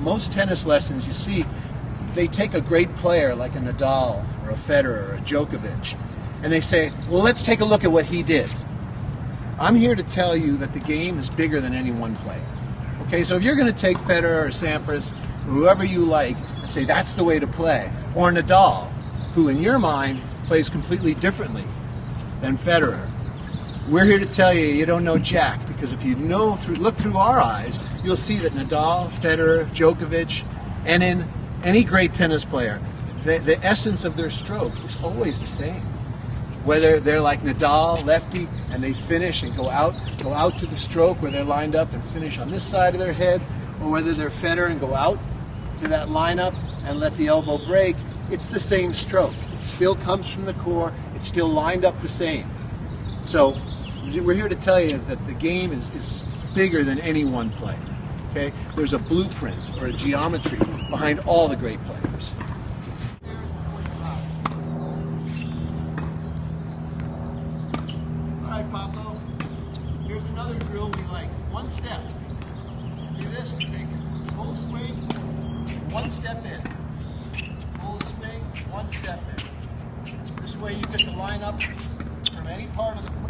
most tennis lessons you see, they take a great player like a Nadal or a Federer or a Djokovic, and they say, well, let's take a look at what he did. I'm here to tell you that the game is bigger than any one player. Okay, so if you're going to take Federer or Sampras or whoever you like and say that's the way to play, or Nadal, who in your mind plays completely differently than Federer, we're here to tell you you don't know jack, because if you look through our eyes, you'll see that Nadal, Federer, Djokovic, and in any great tennis player, the essence of their stroke is always the same. Whether they're like Nadal, lefty, and they finish and go out to the stroke where they're lined up and finish on this side of their head, or whether they're Federer and go out to that lineup and let the elbow break, it's the same stroke. It still comes from the core, it's still lined up the same. So we're here to tell you that the game is bigger than any one player. Okay? There's a blueprint or a geometry behind all the great players. All right, Pablo, here's another drill we like. One step. See this? We take full swing, one step in. Full swing, one step in. This way you get to line up from every part of the court.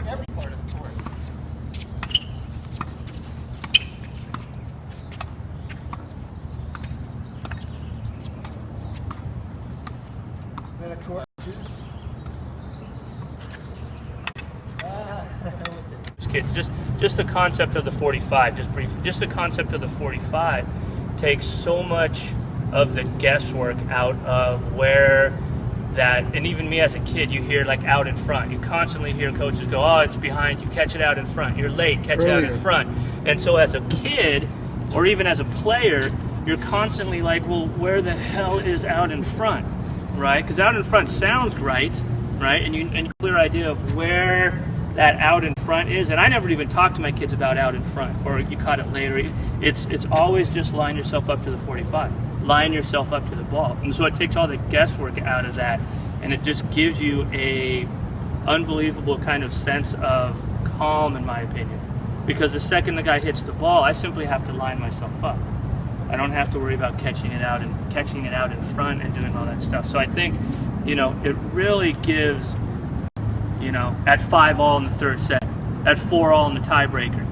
Then of course, kids, just the concept of the 45, just briefly, just the concept of the 45 takes so much of the guesswork out of where that, and even me as a kid, you hear like out in front. You constantly hear coaches go, oh, it's behind you, catch it out in front. You're late, catch it out in front. And so as a kid, or even as a player, you're constantly like, well, where the hell is out in front, right? Because out in front sounds right? And you a clear idea of where that out in front is. And I never even talked to my kids about out in front, or you caught it later. It's always just line yourself up to the 45. Line yourself up to the ball. And so it takes all the guesswork out of that, and it just gives you a unbelievable kind of sense of calm, in my opinion. Because the second the guy hits the ball, I simply have to line myself up. I don't have to worry about catching it out in front and doing all that stuff. So I think, it really gives, at 5-all in the third set, at 4-all in the tiebreaker,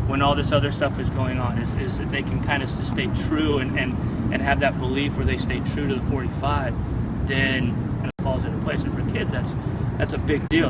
when all this other stuff is going on, is if they can kind of just stay true and have that belief where they stay true to the 45, then it falls into place. And for kids, that's a big deal.